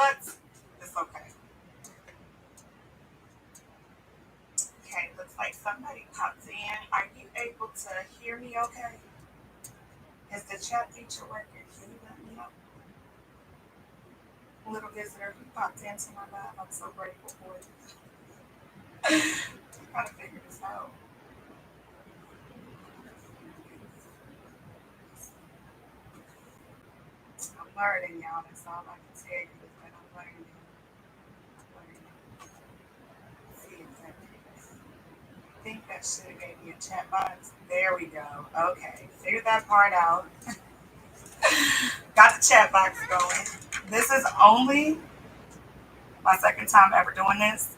but it's okay. Okay, looks like somebody popped in. Are you able to hear me okay? Is the chat feature working? Can you let me know? Little visitor who popped into my live. I'm so grateful for it. I'm trying to figure this out. I'm learning, y'all. That's all I can tell you is that I'm learning. I'm learning. Let's see exactly. I think that should have gave me a chat box. There we go. Okay, figured that part out. Got the chat box going. This is only my second time ever doing this,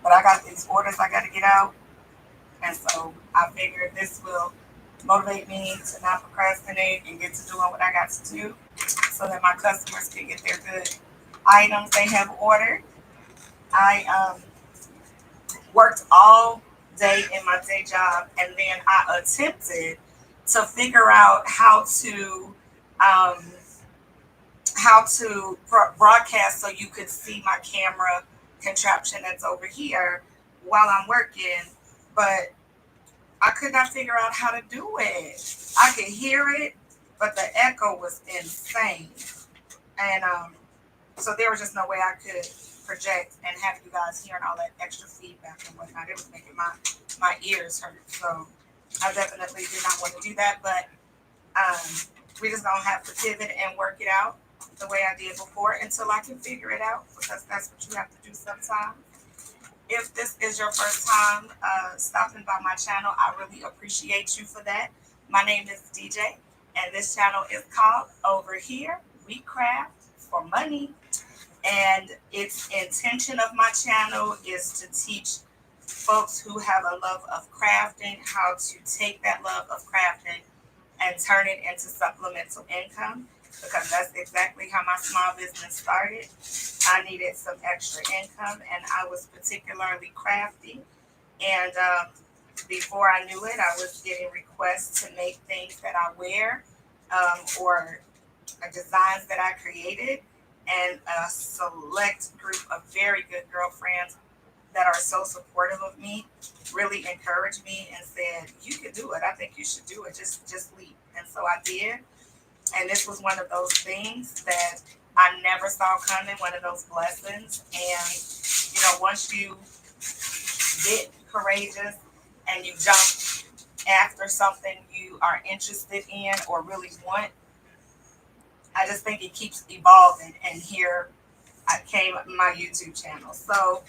but I got these orders I got to get out, and so I figured this will motivate me to not procrastinate and get to doing what I got to do, so that my customers can get their good items they have ordered. I worked all day in my day job, and then I attempted to figure out um, how to broadcast so you could see my camera contraption that's over here while I'm working, but I could not figure out how to do it. I could hear it, but the echo was insane, and so there was just no way I could project and have you guys hearing all that extra feedback and whatnot. It was making my ears hurt. So I definitely did not want to do that, but um, we just gonna have to pivot and work it out the way I did before until I can figure it out, because that's what you have to do sometimes. If this is your first time stopping by my channel, I really appreciate you for that. My name is DJ, and this channel is called Over Here We Craft for Money. And its intention of my channel is to teach folks who have a love of crafting how to take that love of crafting and turn it into supplemental income, because that's exactly how my small business started. I needed some extra income, and I was particularly crafty. And before I knew it, I was getting requests to make things that I wear, or designs that I created, and a select group of very good girlfriends that are so supportive of me really encouraged me and said, "You can do it. I think you should do it. Just leap." And so I did. And this was one of those things that I never saw coming, one of those blessings. And once you get courageous and you jump after something you are interested in or really want, I just think it keeps evolving. And here I came my YouTube channel. So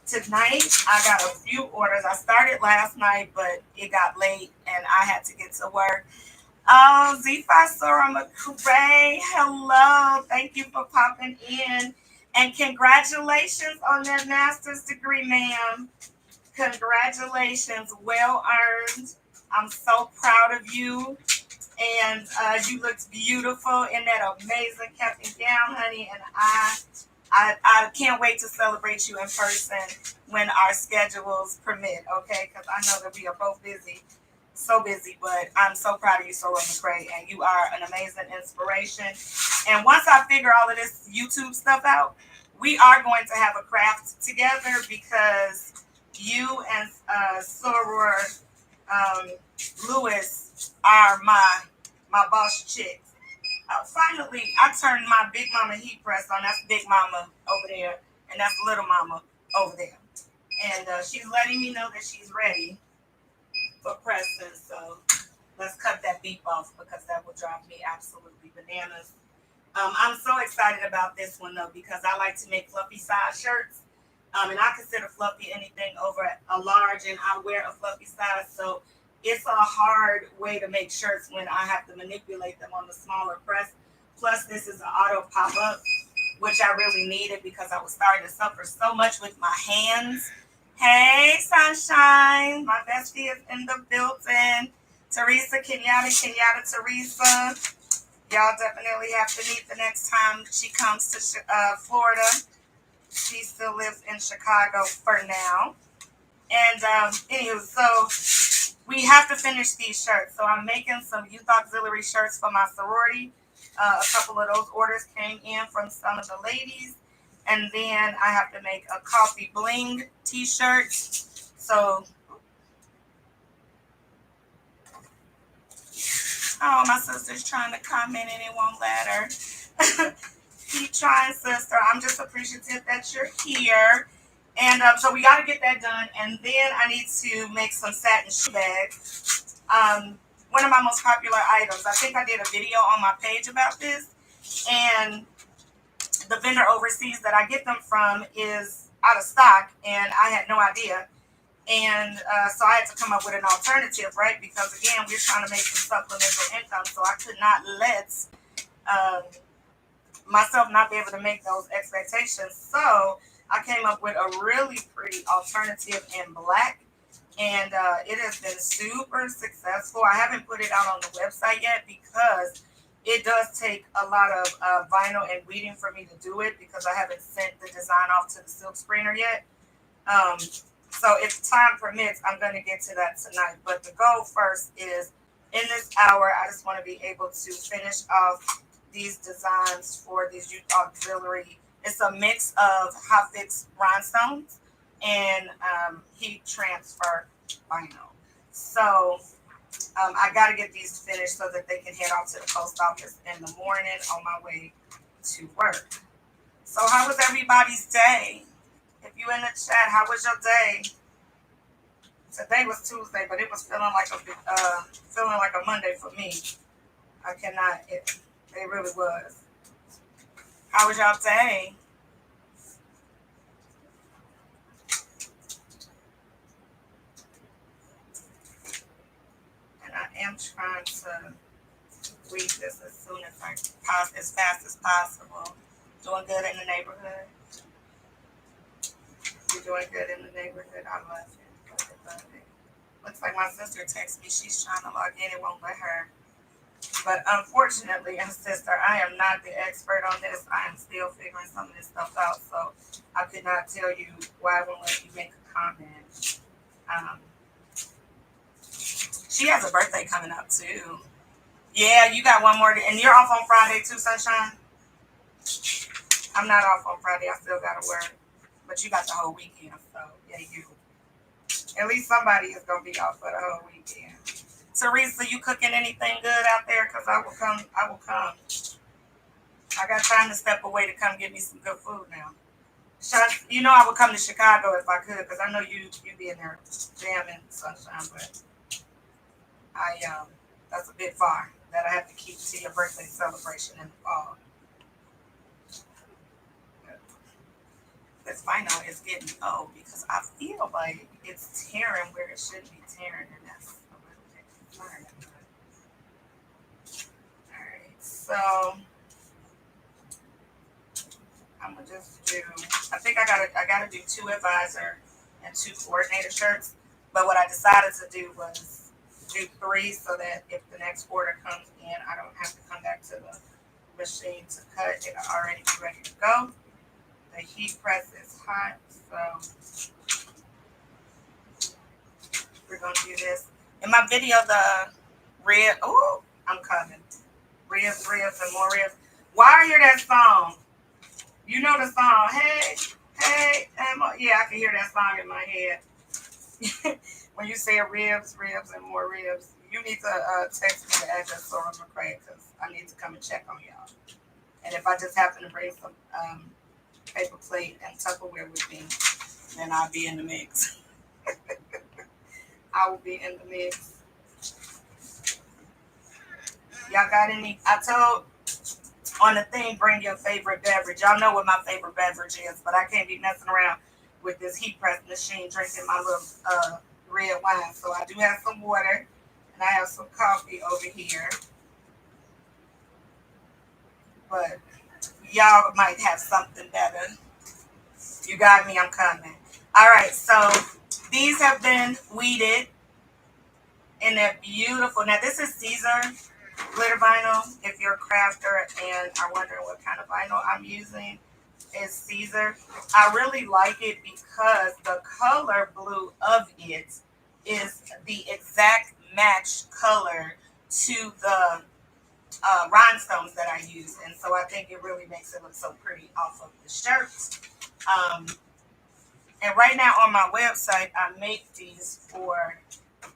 tonight I got a few orders. I started last night, but it got late and I had to get to work. Oh, Z5 Sora McCray, hello. Thank you for popping in. And congratulations on that master's degree, ma'am. Congratulations. Well earned. I'm so proud of you. And you looked beautiful in that amazing cap and gown, honey. And I can't wait to celebrate you in person when our schedules permit, okay? Because I know that we are both busy, so busy, but I'm so proud of you, Sora McCray, and you are an amazing inspiration. And once I figure all of this YouTube stuff out, we are going to have a craft together, because you and Soror Lewis are my boss chicks. Finally, I turned my Big Mama heat press on. That's Big Mama over there, and that's Little Mama over there. And she's letting me know that she's ready for pressing. So let's cut that beep off, because that will drive me absolutely bananas. I'm so excited about this one, though, because I like to make fluffy size shirts. And I consider fluffy anything over a large, and I wear a fluffy size. So it's a hard way to make shirts when I have to manipulate them on the smaller press. Plus, this is an auto pop-up, which I really needed because I was starting to suffer so much with my hands. Hey, Sunshine. My bestie is in the building. Teresa, Kenyatta, Teresa. Y'all definitely have to meet the next time she comes to Florida. She still lives in Chicago for now. And anywho, so we have to finish these shirts. So I'm making some youth auxiliary shirts for my sorority. A couple of those orders came in from some of the ladies. And then I have to make a coffee bling t-shirt. So, oh, my sister's trying to comment and it won't let her. Keep trying, sister. I'm just appreciative that you're here. And so we got to get that done. And then I need to make some satin shoe bags. One of my most popular items. I think I did a video on my page about this. And the vendor overseas that I get them from is out of stock. And I had no idea. And so I had to come up with an alternative, right? Because again, we're trying to make some supplemental income. So I could not let um, myself not be able to make those expectations. So I came up with a really pretty alternative in black, and it has been super successful. I haven't put it out on the website yet because it does take a lot of vinyl and weeding for me to do it because I haven't sent the design off to the silk screener yet. Um, so if time permits, I'm going to get to that tonight. But the goal first is in this hour, I just want to be able to finish off these designs for these youth auxiliary. It's a mix of Hotfix Rhinestones and heat transfer vinyl. So I got to get these finished so that they can head off to the post office in the morning on my way to work. So how was everybody's day? If you in the chat, how was your day? Today was Tuesday, but it was feeling like a Monday for me. I cannot. It really was. How was y'all day? And I am trying to read this as fast as possible. Doing good in the neighborhood. You're doing good in the neighborhood. I love it. Love it, love it. Looks like my sister texted me. She's trying to log in. It won't let her. But unfortunately, and sister, I am not the expert on this. I am still figuring some of this stuff out. So I could not tell you why I won't let you make a comment. Um, she has a birthday coming up too. Yeah, you got one more. And you're off on Friday too, Sunshine? I'm not off on Friday. I still got to work. But you got the whole weekend. So, yeah, you. At least somebody is going to be off for the whole weekend. Teresa, you cooking anything good out there? Because I will come. I will come. I got time to step away to come get me some good food now. You know I would come to Chicago if I could, because I know you be in there jamming, Sunshine, but that's a bit far that I have to keep to your birthday celebration in the fall. This vinyl is getting old because I feel like it's tearing where it shouldn't be tearing, and that's a little bit concerning. All right, so I'm gonna just do. I think I gotta do 2 advisor and 2 coordinator shirts. But what I decided to do was do 3 so that if the next order comes in, I don't have to come back to the machine to cut. It'll already be ready to go. The heat press is hot, so we're gonna do this. In my video, the rib. Oh, I'm coming. Ribs, and more ribs. Why I hear that song? You know the song. Hey, yeah, I can hear that song in my head. When you say ribs, and more ribs, you need to text me the address so I'm McCray because I need to come and check on y'all. And if I just happen to bring some paper plate and Tupperware with me, then I'll be in the mix. I will be in the mix. Y'all got any? I told on the thing, bring your favorite beverage. Y'all know what my favorite beverage is, but I can't be messing around with this heat press machine drinking my little red wine. So I do have some water and I have some coffee over here. But y'all might have something better. You got me, I'm coming. All right, so these have been weeded and they're beautiful. Now this is Caesar glitter vinyl. If you're a crafter and are wondering what kind of vinyl I'm using, is Caesar. I really like it because the color blue of it is the exact match color to the rhinestones that I use, and so I think it really makes it look so pretty off of the shirt. Um, and right now on my website, I make these for,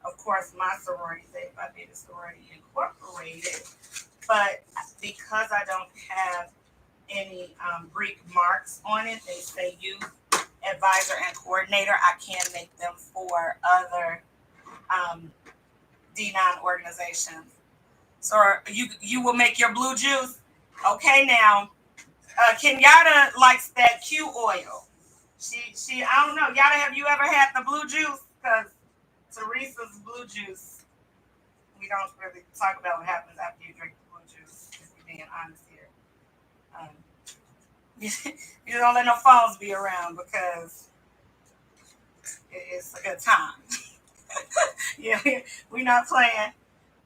of course, my sorority, Zeta Phi Beta Sorority Incorporated. But because I don't have any Greek marks on it, they say youth advisor and coordinator. I can make them for other um, D9 organizations. So you will make your blue juice. Okay, now Kenyatta likes that Q oil. She I don't know. Yada, have you ever had the blue juice? Because Teresa's blue juice, we don't really talk about what happens after you drink the blue juice. If we're being honest here, you don't let no phones be around because it's a good time. Yeah, we're not playing.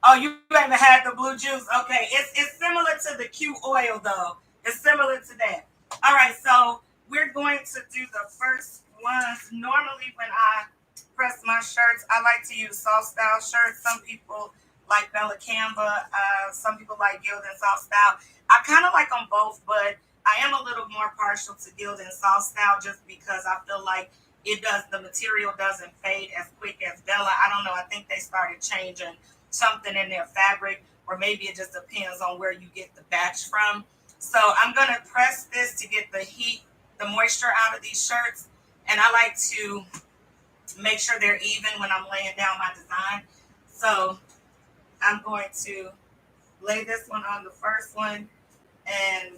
Oh, you haven't had the blue juice? Okay, it's similar to the Q oil though. It's similar to that. All right, so we're going to do the first ones. Normally, when I press my shirts, I like to use soft style shirts. Some people like Bella Canva. Some people like Gildan soft style. I kind of like them both, but I am a little more partial to Gildan soft style just because I feel like the material doesn't fade as quick as Bella. I don't know. I think they started changing something in their fabric, or maybe it just depends on where you get the batch from. So I'm going to press this to get the heat, the moisture out of these shirts. And I like to make sure they're even when I'm laying down my design. So I'm going to lay this one on the first one. And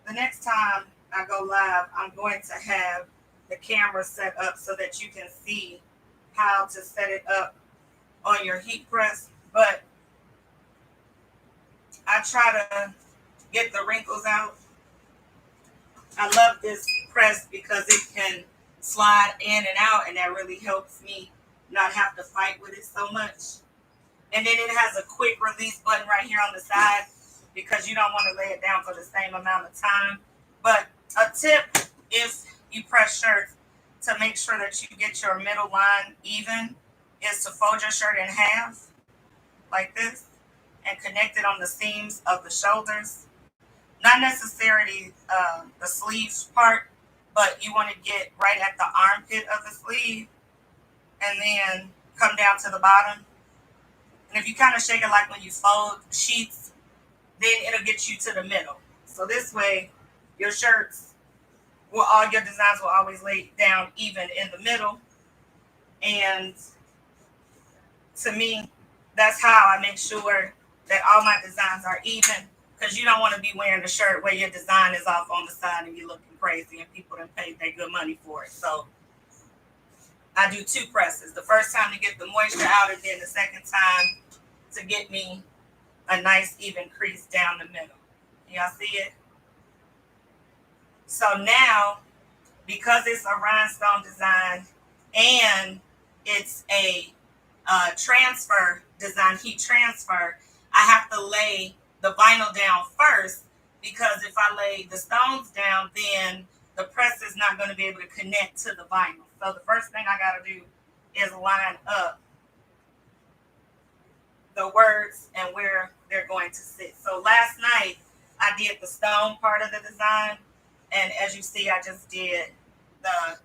the next time I go live, I'm going to have the camera set up so that you can see how to set it up on your heat press. But I try to get the wrinkles out. I love this press because it can slide in and out, and that really helps me not have to fight with it so much. And then it has a quick release button right here on the side because you don't want to lay it down for the same amount of time. But a tip, if you press shirts, to make sure that you get your middle line even, is to fold your shirt in half like this and connect it on the seams of the shoulders. Not necessarily the sleeve part, but you want to get right at the armpit of the sleeve and then come down to the bottom. And if you kind of shake it like when you fold sheets, then it'll get you to the middle. So this way, your shirts, all your designs will always lay down even in the middle. And to me, that's how I make sure that all my designs are even, because you don't want to be wearing a shirt where your design is off on the side and you're looking crazy and people done paid their good money for it. So I do two presses. The first time to get the moisture out, and then the second time to get me a nice even crease down the middle. Y'all see it? So now, because it's a rhinestone design and it's a transfer design, heat transfer, I have to lay the vinyl down first, because if I lay the stones down, then the press is not going to be able to connect to the vinyl. So the first thing I got to do is line up the words and where they're going to sit. So last night I did the stone part of the design, and as you see, I just did the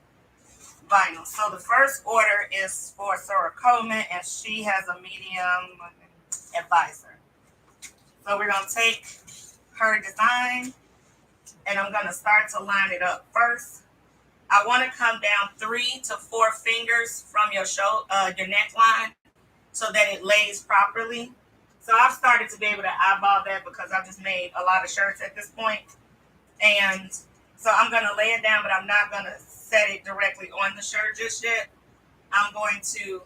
vinyl. So the first order is for Sarah Coleman, and she has a medium advisor. So we're going to take her design, and I'm going to start to line it up first. I want to come down 3 to 4 fingers from your neckline so that it lays properly. So I've started to be able to eyeball that because I've just made a lot of shirts at this point. And so I'm going to lay it down, but I'm not going to set it directly on the shirt just yet. I'm going to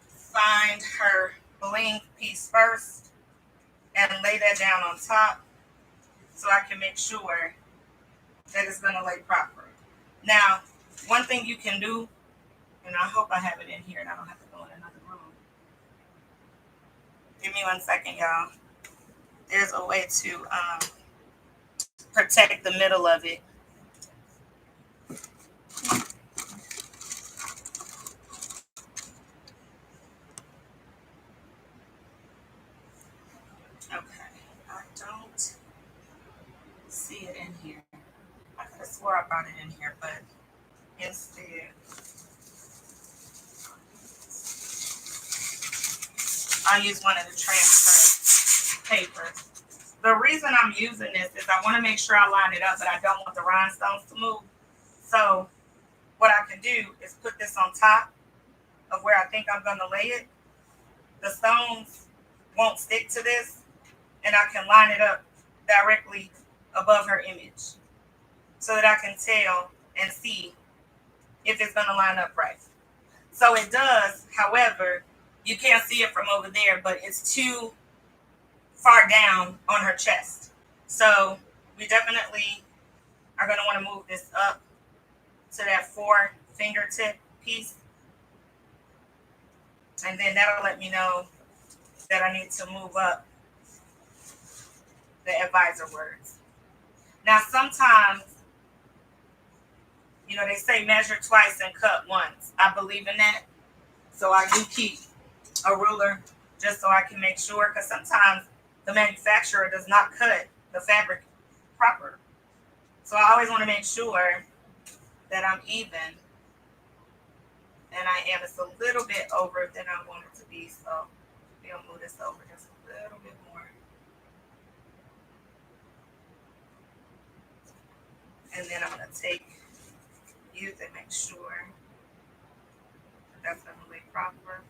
find her bling piece first and lay that down on top so I can make sure that it's going to lay proper. Now, one thing you can do, and I hope I have it in here and I don't have to go in another room. Give me 1 second, y'all. There's a way to protect the middle of it. see it in here. I could have swore I brought it in here, but instead I use one of the transfer papers. The reason I'm using this is I want to make sure I line it up, but I don't want the rhinestones to move. So what I can do is put this on top of where I think I'm going to lay it. The stones won't stick to this, and I can line it up directly above her image so that I can tell and see if it's going to line up right. So it does, however, you can't see it from over there, but it's too far down on her chest. So we definitely are going to want to move this up to that 4 fingertip piece. And then that'll let me know that I need to move up the advisor words. Now, sometimes, you know, they say measure twice and cut once. I believe in that. So I do keep a ruler just so I can make sure, because sometimes the manufacturer does not cut the fabric proper. So I always want to make sure that I'm even. And I am. It's a little bit over than I want it to be. So we'll move this over just a little bit more. And then I'm going to use it, make sure that's going to lay proper.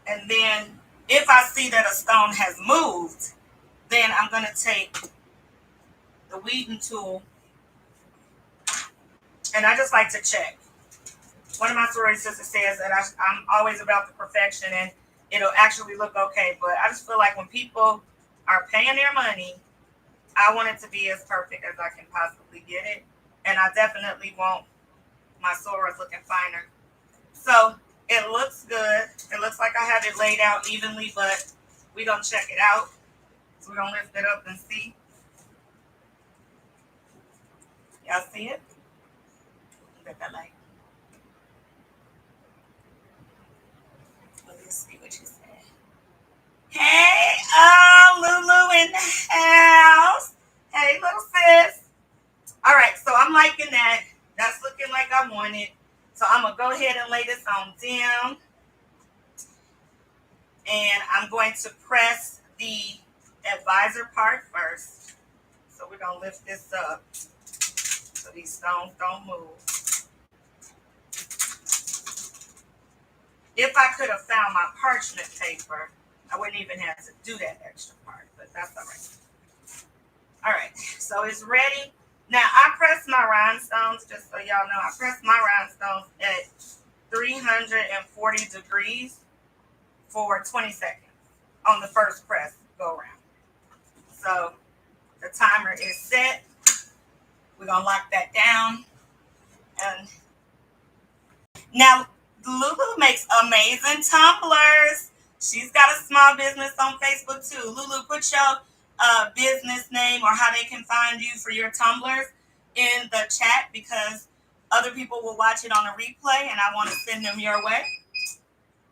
And then if I see that a stone has moved, then I'm going to take the weeding tool, and I just like to check. One of my sorority sisters says that I'm always about the perfection and it'll actually look okay, but I just feel like when people are paying their money, I want it to be as perfect as I can possibly get it, and I definitely want my sorors looking finer. So it looks good. It looks like I have it laid out evenly, but we're going to check it out. So we're going to lift it up and see. Y'all see it? Look at that light. Let's see what you say. Hey, Lulu in the house. Hey, little sis. All right, so I'm liking that. That's looking like I want it. So I'm going to go ahead and lay this on down. And I'm going to press the advisor part first. So we're going to lift this up so these stones don't move. If I could have found my parchment paper, I wouldn't even have to do that extra part, but that's all right. All right, so it's ready. Now, I press my rhinestones, just so y'all know, I press my rhinestones at 340 degrees for 20 seconds on the first press go around. So the timer is set. We're going to lock that down. And now, Lulu makes amazing tumblers. She's got a small business on Facebook too. Lulu, put your business name or how they can find you for your tumblers in the chat, because other people will watch it on a replay and I want to send them your way.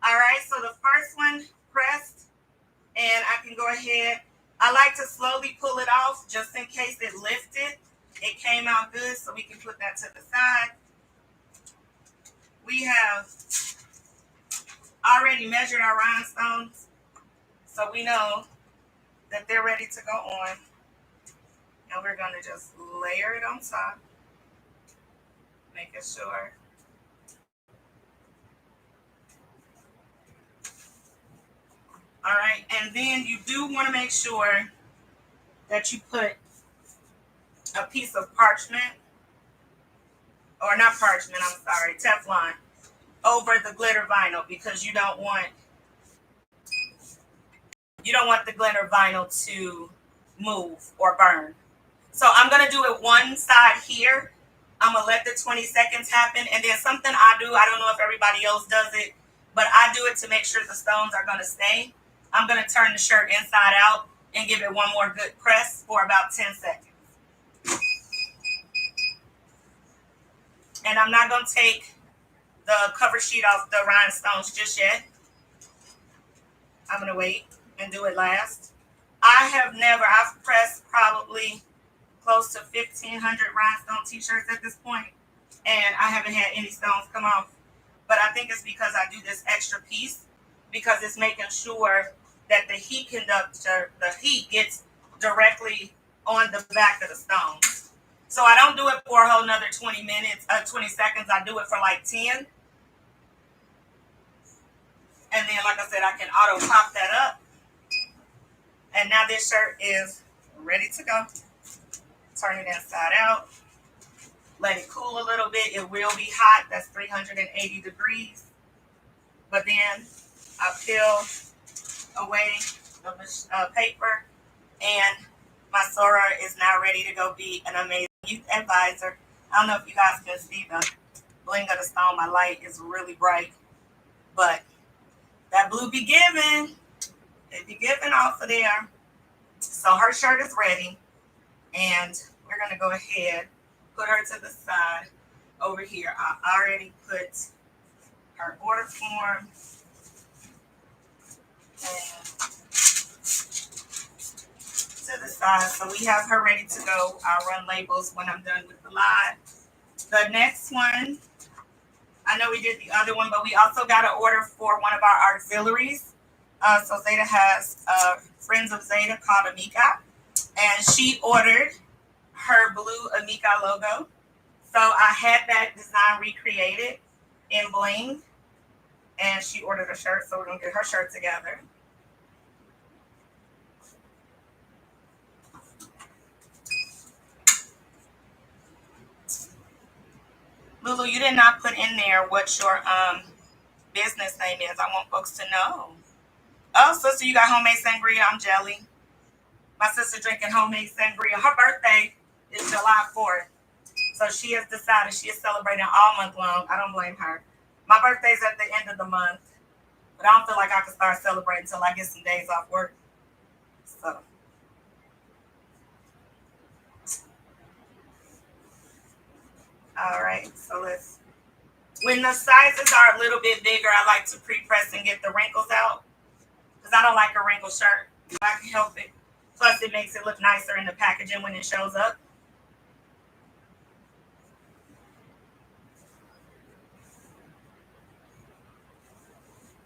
All right, so the first one pressed, and I can go ahead. I like to slowly pull it off just in case it lifted. It came out good, so we can put that to the side. We have already measured our rhinestones, so we know that they're ready to go on. And we're going to just layer it on top, making sure. All right, and then you do want to make sure that you put a piece of parchment, or not parchment, I'm sorry, Teflon, over the glitter vinyl, because you don't want the glitter vinyl to move or burn. So I'm going to do it one side here. I'm going to let the 20 seconds happen. And then something I do, I don't know if everybody else does it, but I do it to make sure the stones are going to stay. I'm going to turn the shirt inside out and give it one more good press for about 10 seconds. And I'm not going to take the cover sheet off the rhinestones just yet. I'm going to wait and do it last. I've pressed probably close to 1,500 rhinestone t-shirts at this point, and I haven't had any stones come off. But I think it's because I do this extra piece, because it's making sure that the heat conductor, the heat gets directly on the back of the stones. So I don't do it for a whole nother 20 seconds. I do it for like 10. And then, like I said, I can auto pop that up. And now this shirt is ready to go. Turn it inside out. Let it cool a little bit. It will be hot. That's 380 degrees. But then I peel away the paper, and my Sora is now ready to go be an amazing youth advisor. I don't know if you guys can see the bling of the stone. My light is really bright, but that blue be giving. It be giving off of there. So her shirt is ready, and we're going to go ahead, put her to the side over here. I already put her order form and to the side. So we have her ready to go. I'll run labels when I'm done with the live. The next one, I know we did the other one, but we also got an order for one of our auxiliaries. So Zeta has Friends of Zeta called Amika, and she ordered her blue Amika logo. So I had that design recreated in bling, and she ordered a shirt, so we're going to get her shirt together. Lulu, you did not put in there what your business name is. I want folks to know. Oh, sister, you got homemade sangria. I'm jelly. My sister drinking homemade sangria. Her birthday is July 4th. So she has decided she is celebrating all month long. I don't blame her. My birthday's at the end of the month, but I don't feel like I can start celebrating until I get some days off work. So. All right, so when the sizes are a little bit bigger, I like to pre-press and get the wrinkles out, because I don't like a wrinkled shirt. I can help it. Plus, it makes it look nicer in the packaging when it shows up.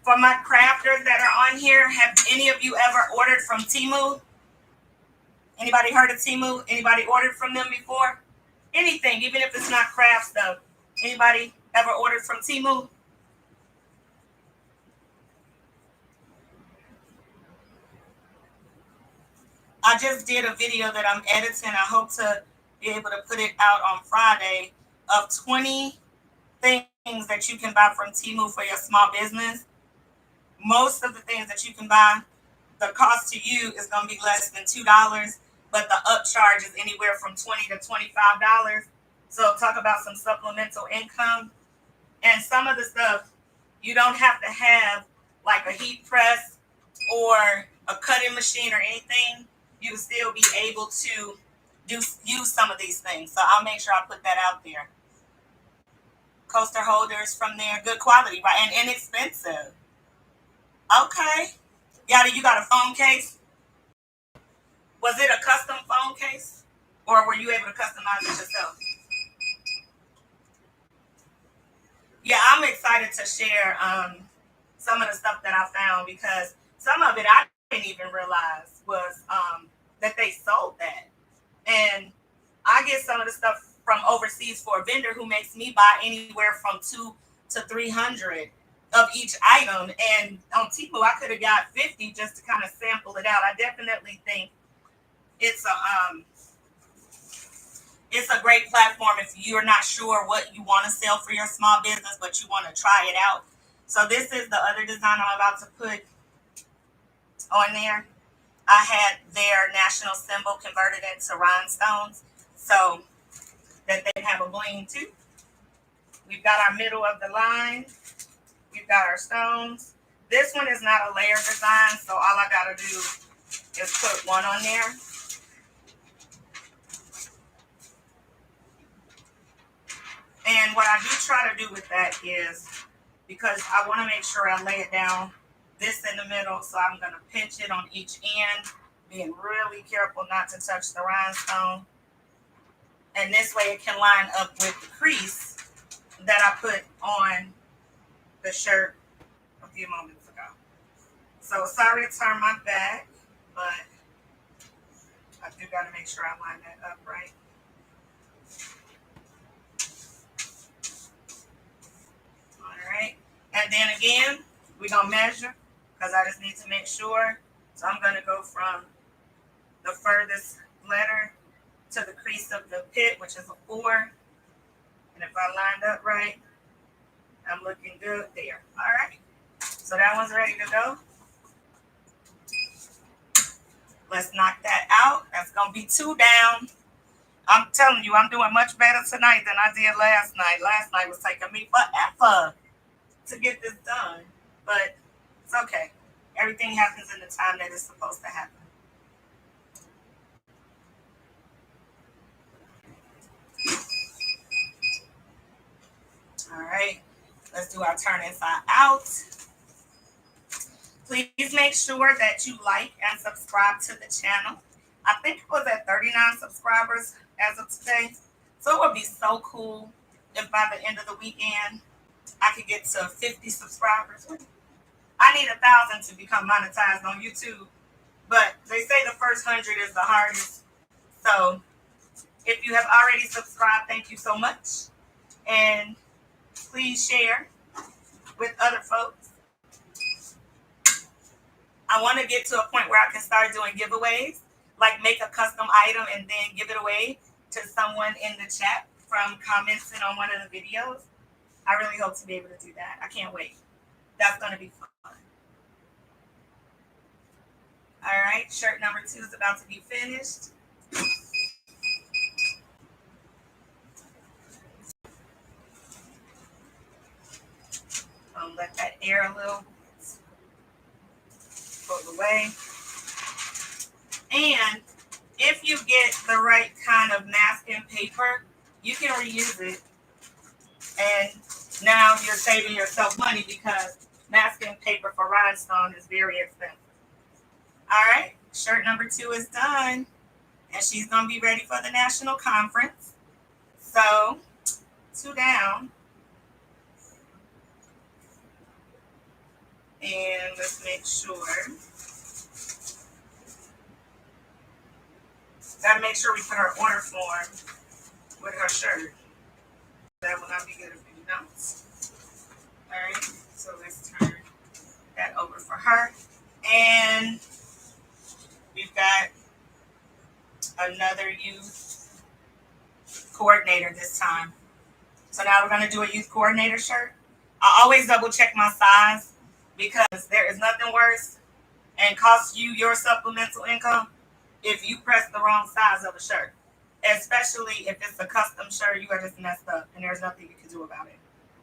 For my crafters that are on here, have any of you ever ordered from Temu? Anybody heard of Temu? Anybody ordered from them before? Anything, even if it's not craft stuff. Anybody ever ordered from Temu? I just did a video that I'm editing. I hope to be able to put it out on Friday of 20 things that you can buy from Temu for your small business. Most of the things that you can buy, the cost to you is going to be less than $2, but the upcharge is anywhere from $20 to $25. So talk about some supplemental income. And some of the stuff, you don't have to have like a heat press or a cutting machine or anything. You will still be able to use some of these things. So I'll make sure I put that out there. Coaster holders from there, good quality, right? And inexpensive. Okay. Yada, you got a phone case? Was it a custom phone case? Or were you able to customize it yourself? Yeah, I'm excited to share some of the stuff that I found, because some of it I didn't even realize was that they sold that. And I get some of the stuff from overseas for a vendor who makes me buy anywhere from 200 to 300 of each item. And on Temu, I could have got 50 just to kind of sample it out. I definitely think it's a great platform if you're not sure what you want to sell for your small business, but you want to try it out. So this is the other design I'm about to put on there. I had their national symbol converted into rhinestones so that they have a bling too. We've got our middle of the line. We've got our stones. This one is not a layer design, so all I got to do is put one on there. And what I do try to do with that is because I want to make sure I lay it down this in the middle. So I'm going to pinch it on each end, being really careful not to touch the rhinestone. And this way it can line up with the crease that I put on the shirt a few moments ago. So sorry to turn my back, but I do got to make sure I line that up right. All right. And then again, we're going to measure because I just need to make sure. So I'm going to go from the furthest letter to the crease of the pit, which is a 4. And if I lined up right, I'm looking good there. All right. So that one's ready to go. Let's knock that out. That's going to be 2 down. I'm telling you, I'm doing much better tonight than I did last night. Last night was taking me forever to get this done. But it's okay. Everything happens in the time that it's supposed to happen. All right. Let's do our turn inside out. Please make sure that you like and subscribe to the channel. I think it was at 39 subscribers as of today. So it would be so cool if by the end of the weekend I could get to 50 subscribers. I need 1,000 to become monetized on YouTube. But they say the first 100 is the hardest. So if you have already subscribed, thank you so much. And please share with other folks. I want to get to a point where I can start doing giveaways, like make a custom item and then give it away to someone in the chat from commenting on one of the videos. I really hope to be able to do that. I can't wait. That's going to be fun. All right, shirt number 2 is about to be finished. Let that air a little pull away. And if you get the right kind of masking paper, you can reuse it. And now you're saving yourself money because masking paper for rhinestone is very expensive. All right, shirt number 2 is done. And she's going to be ready for the national conference. So, 2 down. And let's make sure. Gotta make sure we put her order form with her shirt. That will not be good if we don't. Alright, so let's turn that over for her. And we've got another youth coordinator this time. So now we're gonna do a youth coordinator shirt. I always double check my size, because there is nothing worse and costs you your supplemental income if you press the wrong size of a shirt. Especially if it's a custom shirt, you are just messed up and there's nothing you can do about it.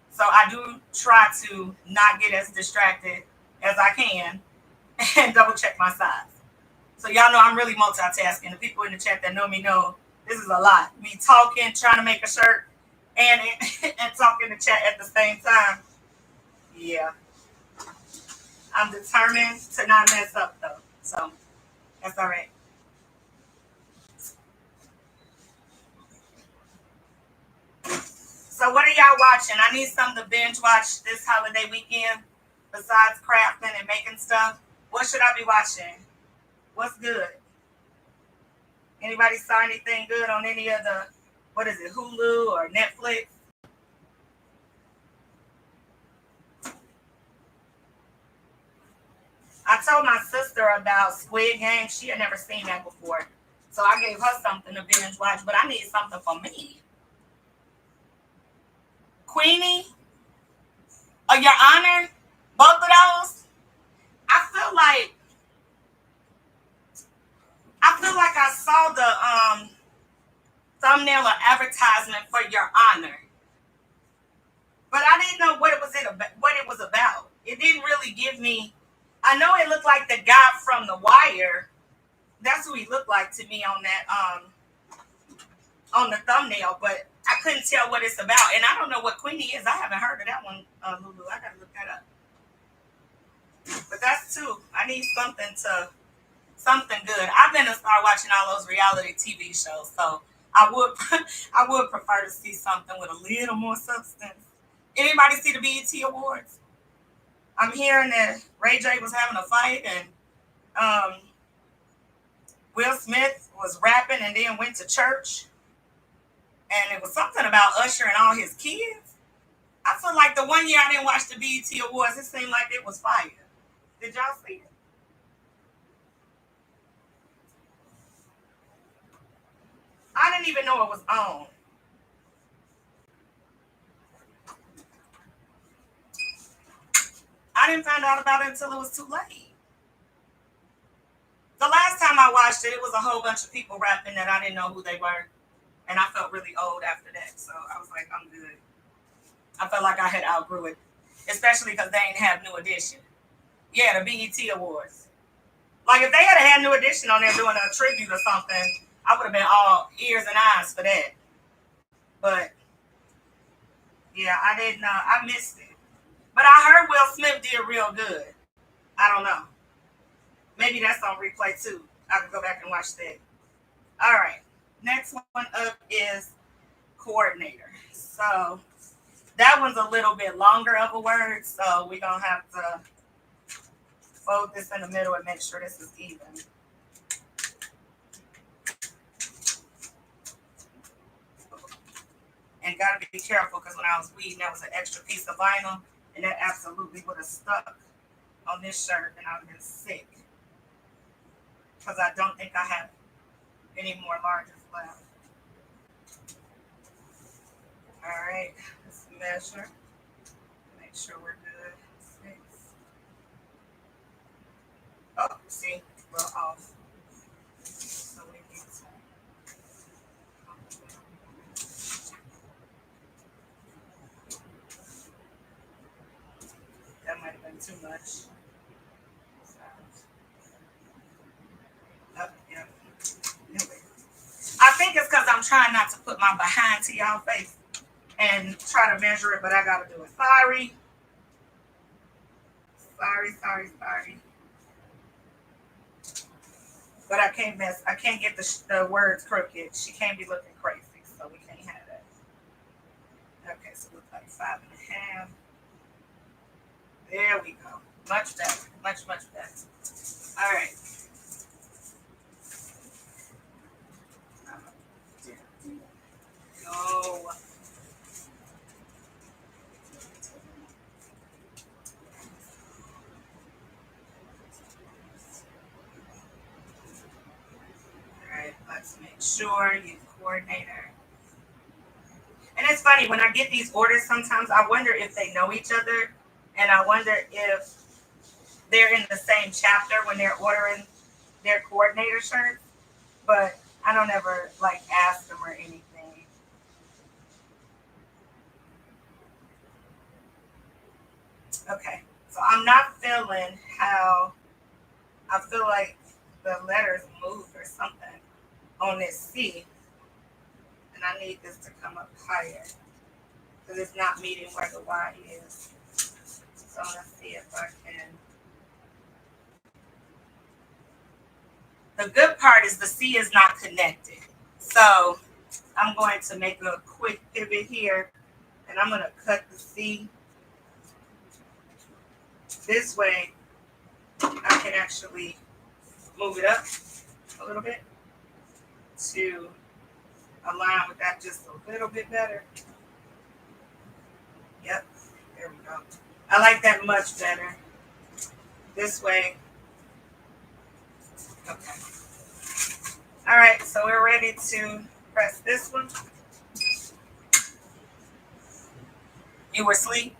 So I do try to not get as distracted as I can and double check my size. So y'all know I'm really multitasking. The people in the chat that know me know this is a lot. Me talking, trying to make a shirt, and talking to chat at the same time. Yeah. I'm determined to not mess up, though. So, that's all right. So, what are y'all watching? I need something to binge watch this holiday weekend besides crafting and making stuff. What should I be watching? What's good? Anybody saw anything good on any of the, what is it, Hulu or Netflix? I told my sister about Squid Game. She had never seen that before. So I gave her something to binge watch, but I need something for me. Queenie? Your Honor? Both of those? I feel like I saw the thumbnail or advertisement for Your Honor. But I didn't know what it was about. It didn't really give me. I know it looked like the guy from The Wire. That's who he looked like to me on that on the thumbnail, but I couldn't tell what it's about. And I don't know what Queenie is. I haven't heard of that one, Lulu. I gotta too. I need something good. I've been to start watching all those reality TV shows, so I would I would prefer to see something with a little more substance. Anybody see the BET Awards? I'm hearing that Ray J was having a fight and um, Will Smith was rapping and then went to church, and it was something about Usher and all his kids. I feel like the one year I didn't watch the BET Awards, it seemed like it was fire. Did y'all see it? I didn't even know it was on. I didn't find out about it until it was too late. The last time I watched it, it was a whole bunch of people rapping that I didn't know who they were. And I felt really old after that. So I was like, I'm good. I felt like I had outgrew it, especially because they ain't have New Edition. Yeah, the BET Awards. Like if they had New Edition on there doing a tribute or something, I would have been all ears and eyes for that. But yeah, I didn't. I missed it. But I heard Will Smith did real good. I don't know. Maybe that's on replay too. I can go back and watch that. All right. Next one up is coordinator. So that one's a little bit longer of a word. So we're going to have to fold this in the middle and make sure this is even. And got to be careful because when I was weeding, that was an extra piece of vinyl. And that absolutely would have stuck on this shirt and I would have been sick. Because I don't think I have any more larges left. All right, let's measure. Make sure we're good. 6. Oh, see, we're off. So we need to. That might have been too much. Oh, yeah. I think it's because I'm trying not to put my behind to y'all face and try to measure it, but I gotta do it. Sorry. But I can't get the words crooked. She can't be looking crazy, so we can't have that. Okay, so it looks like 5.5. There we go. Much better. Much better. All right. Go. Alright, let's make sure you coordinator. And it's funny, when I get these orders, sometimes I wonder if they know each other, and I wonder if they're in the same chapter when they're ordering their coordinator shirts, but I don't ever like ask them or anything. Okay, so I'm not feeling how I feel like the letters moved or something on this C, and I need this to come up higher because it's not meeting where the Y is. So let's see if I can. The good part is the C is not connected. So I'm going to make a quick pivot here, and I'm going to cut the C this way. I can actually move it up a little bit to align with that just a little bit better. Yep, there we go. I like that much better. This way. Okay. All right, so we're ready to press this one. You were asleep?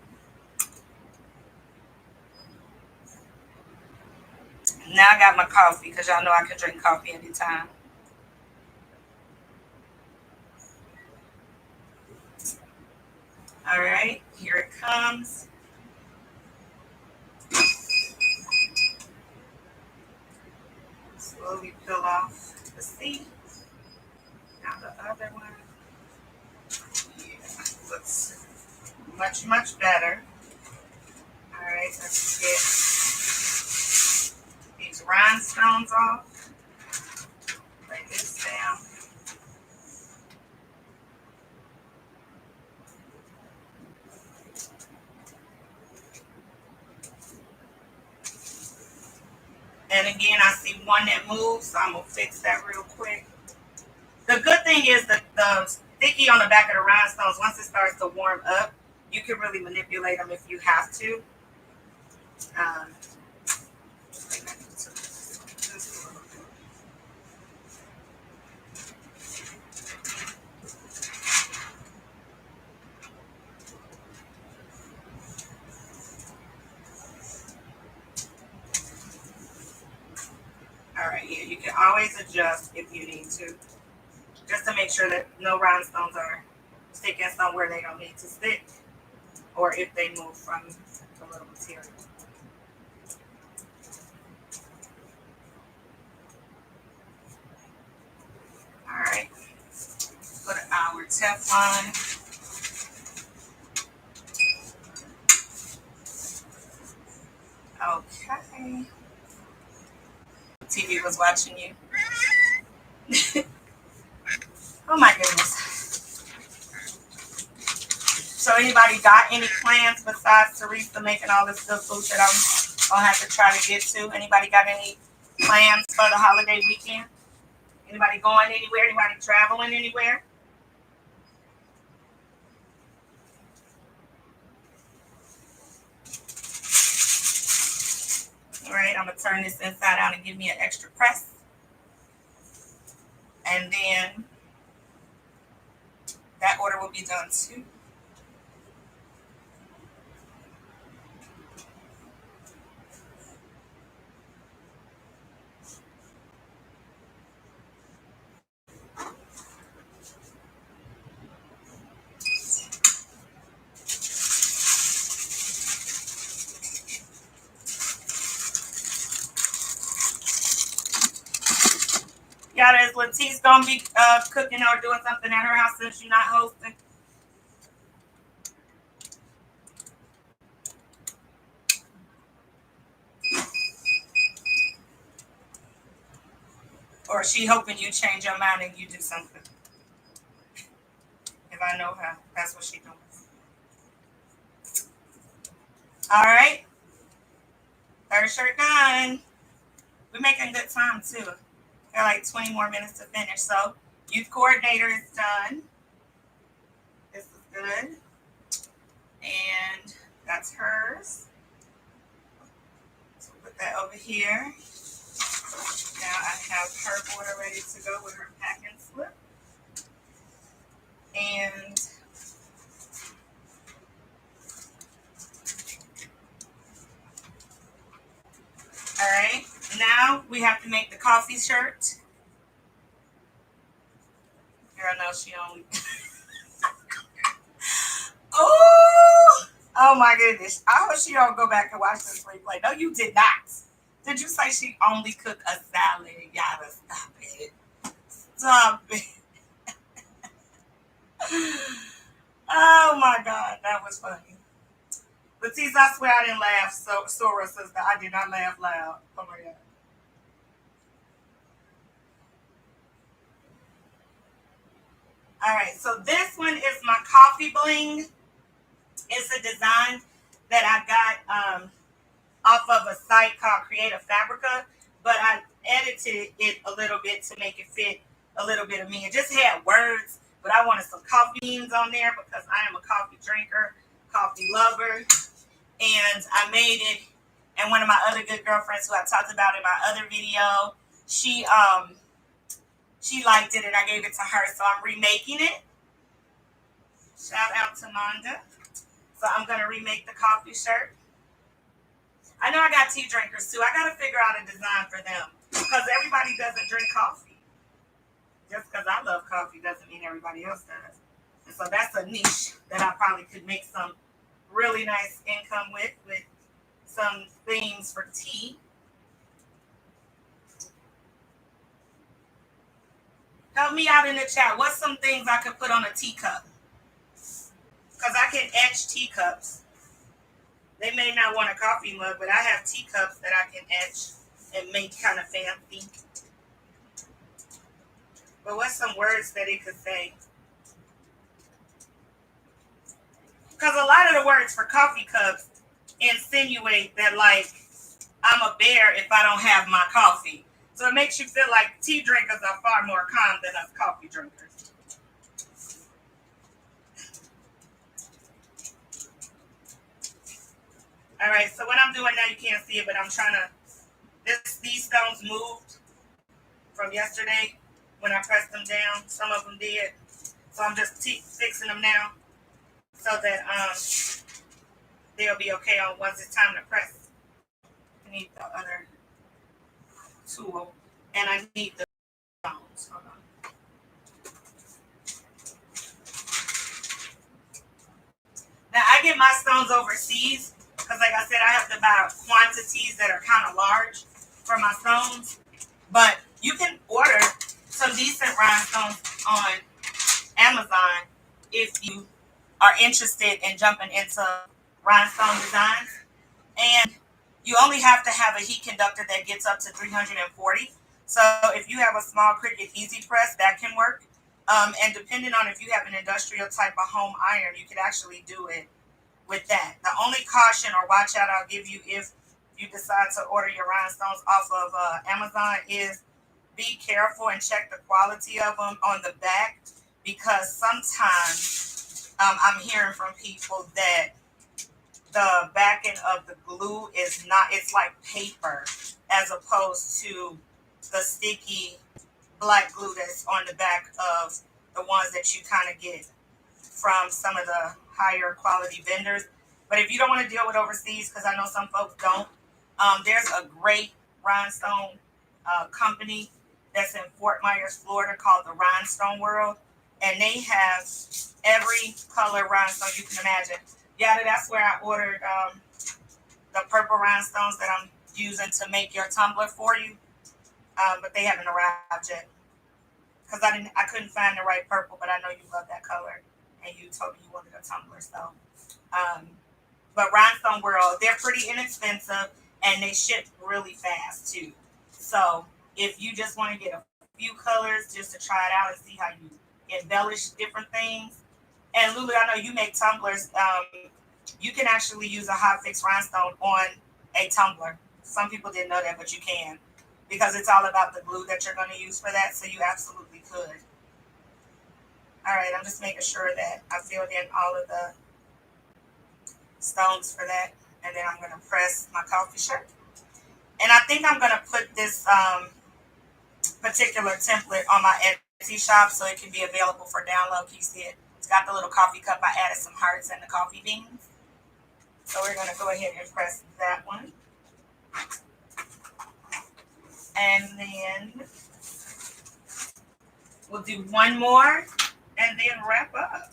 Now I got my coffee because y'all know I can drink coffee anytime. All right, here it comes. Slowly peel off the C. Now the other one. Yeah, looks much better. All right, let's get rhinestones off. Lay this down. And again, I see one that moves, so I'm going to fix that real quick. The good thing is that the sticky on the back of the rhinestones, once it starts to warm up, you can really manipulate them if you have to. All right, yeah, you can always adjust if you need to, just to make sure that no rhinestones are sticking somewhere they don't need to stick, or if they move from the little material. All right, put our Teflon. Okay. TV was watching you. Oh my goodness. So anybody got any plans besides Teresa making all this good food that I'm gonna have to try to get to? Anybody got any plans for the holiday weekend? Anybody going anywhere? Anybody traveling anywhere? All right, I'm gonna turn this inside out and give me an extra press. And then that order will be done too. Yeah, is Latice gonna be cooking or doing something at her house since you're not hosting? Or is she hoping you change your mind and you do something? If I know her, that's what she doing. All right. Third shirt done. We're making good time too. Got like 20 more minutes to finish. So youth coordinator is done. This is good. And that's hers. So put that over here. Now I have her order ready to go with her packing slip. And all right, now we have to make the coffee shirt. Girl, no, she only. Oh my goodness. I hope she don't go back and watch this replay. No, you did not. Did you say she only cooked a salad? Y'all, stop it. Stop it. Oh my God, that was funny. Latice, I swear I didn't laugh. So Sora says that I did not laugh loud. Oh my God. All right, so this one is my coffee bling. It's a design that I got off of a site called Creative Fabrica, but I edited it a little bit to make it fit a little bit of me. It just had words, but I wanted some coffee beans on there because I am a coffee drinker, coffee lover, and I made it. And one of my other good girlfriends who I talked about in my other video, she liked it and I gave it to her, so I'm remaking it. Shout out to Monda. So I'm gonna remake the coffee shirt. I know I got tea drinkers too. I got to figure out a design for them because everybody doesn't drink coffee. Just because I love coffee doesn't mean everybody else does. And so that's a niche that I probably could make some really nice income with some things for tea. Help me out in the chat. What's some things I could put on a teacup? Because I can etch teacups. They may not want a coffee mug, but I have teacups that I can etch. and make kind of fancy. But what's some words that it could say? Because a lot of the words for coffee cups insinuate that, like, I'm a bear if I don't have my coffee. So it makes you feel like tea drinkers are far more calm than us coffee drinkers. All right, so what I'm doing now, you can't see it, but I'm trying to, these stones moved from yesterday when I pressed them down. Some of them did. So I'm just fixing them now so that they'll be okay on once it's time to press. I need the other tool, and I need the stones. Hold on. Now I get my stones overseas because, like I said, I have to buy quantities that are kind of large for my stones. But you can order some decent rhinestones on Amazon if you are interested in jumping into rhinestone designs. And you only have to have a heat conductor that gets up to 340. So if you have a small Cricut Easy Press, that can work. And depending on if you have an industrial type of home iron, you could actually do it with that. The only caution or watch out I'll give you if you decide to order your rhinestones off of Amazon is be careful and check the quality of them on the back, because sometimes I'm hearing from people that the backing of the glue is not, it's like paper as opposed to the sticky black glue that's on the back of the ones that you kind of get from some of the higher quality vendors. But if you don't want to deal with overseas, because I know some folks don't, there's a great rhinestone company that's in Fort Myers, Florida, called the Rhinestone World, and they have every color rhinestone you can imagine. Yeah, that's where I ordered the purple rhinestones that I'm using to make your tumbler for you, but they haven't arrived yet because I couldn't find the right purple, but I know you love that color, and you told me you wanted a tumbler, so. But Rhinestone World, they're pretty inexpensive, and they ship really fast too. So if you just want to get a few colors just to try it out and see how you embellish different things. And Lulu, I know you make tumblers. You can actually use a Hotfix Rhinestone on a tumbler. Some people didn't know that, but you can, because it's all about the glue that you're going to use for that. So you absolutely could. All right, I'm just making sure that I filled in all of the stones for that, and then I'm going to press my coffee shirt. And I think I'm going to put this particular template on my Etsy shop so it can be available for download. Can you see it? It's got the little coffee cup. I added some hearts and the coffee beans. So we're going to go ahead and press that one. And then we'll do one more and then wrap up.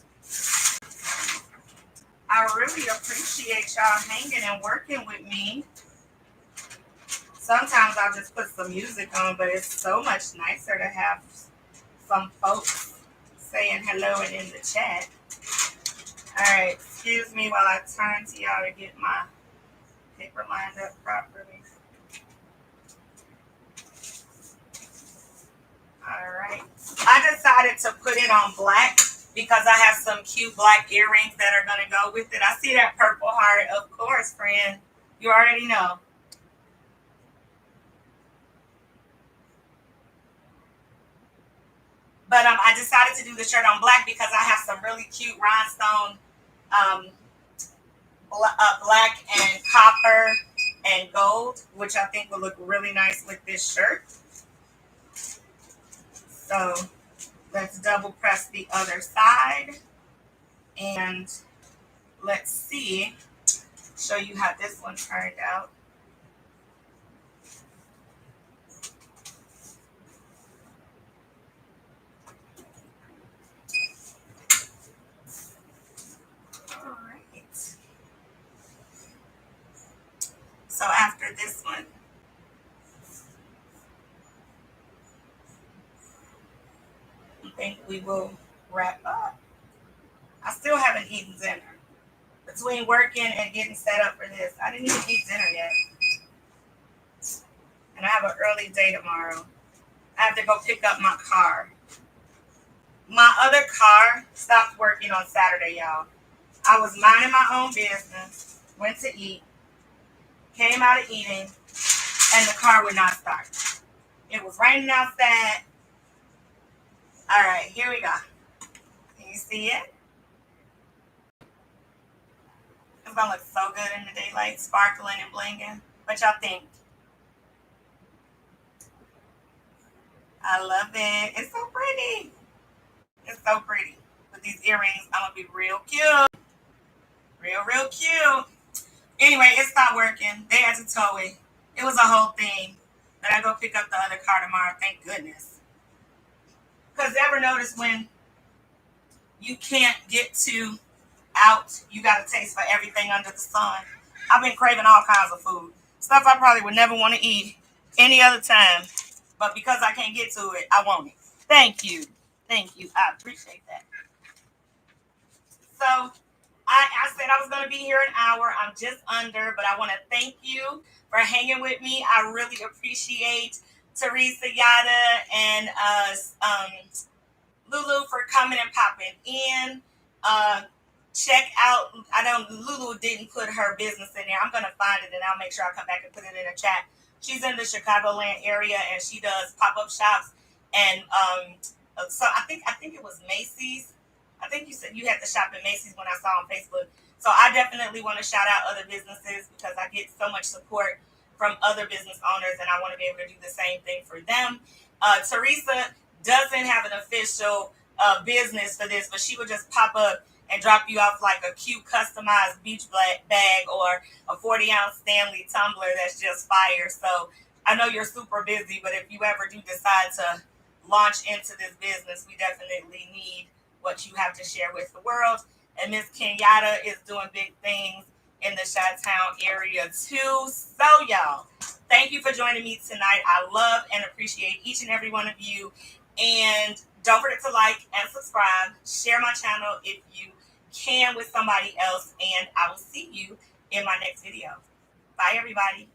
I really appreciate y'all hanging and working with me. Sometimes I'll just put some music on, but it's so much nicer to have some folks saying hello and in the chat. All right, excuse me while I turn to y'all to get my paper lined up properly. All right. I decided to put it on black because I have some cute black earrings that are going to go with it. I see that purple heart. Of course, friend. You already know. But I decided to do the shirt on black because I have some really cute rhinestone black and copper and gold, which I think will look really nice with this shirt. So let's double press the other side, and let's see, show you how this one turned out. All right. So after this one, I think we will wrap up. I still haven't eaten dinner. Between working and getting set up for this, I didn't even eat dinner yet. and I have an early day tomorrow. I have to go pick up my car. My other car stopped working on Saturday, y'all. I was minding my own business, went to eat, came out of eating, and the car would not start. It was raining outside. All right, here we go. Can you see it? It's gonna look so good in the daylight, sparkling and blinging. What y'all think? I love it. It's so pretty. It's so pretty. With these earrings, I'm gonna be real cute. Real cute. Anyway, it stopped working. They had to tow it. It was a whole thing. But I go pick up the other car tomorrow. Thank goodness. Because ever notice when you can't get to out, you got a taste for everything under the sun. I've been craving all kinds of food. Stuff I probably would never want to eat any other time. But because I can't get to it, I want it. Thank you. Thank you. I appreciate that. So I said I was going to be here an hour. I'm just under, but I want to thank you for hanging with me. I really appreciate Teresa Yada and Lulu for coming and popping in. Check out, Lulu didn't put her business in there. I'm going to find it and I'll make sure I come back and put it in the chat. She's in the Chicagoland area and she does pop-up shops. And so I think it was Macy's. I think you said you had to shop at Macy's when I saw on Facebook. So I definitely want to shout out other businesses because I get so much support from other business owners and I want to be able to do the same thing for them. Teresa doesn't have an official business for this, but she would just pop up and drop you off like a cute customized beach bag or a 40-ounce Stanley tumbler that's just fire. So I know you're super busy, but if you ever do decide to launch into this business, we definitely need what you have to share with the world. And Miss Kenyatta is doing big things in the Chi-Town area too. So y'all, thank you for joining me tonight. I love and appreciate each and every one of you. And don't forget to like and subscribe. Share my channel if you can with somebody else. And I will see you in my next video. Bye, everybody.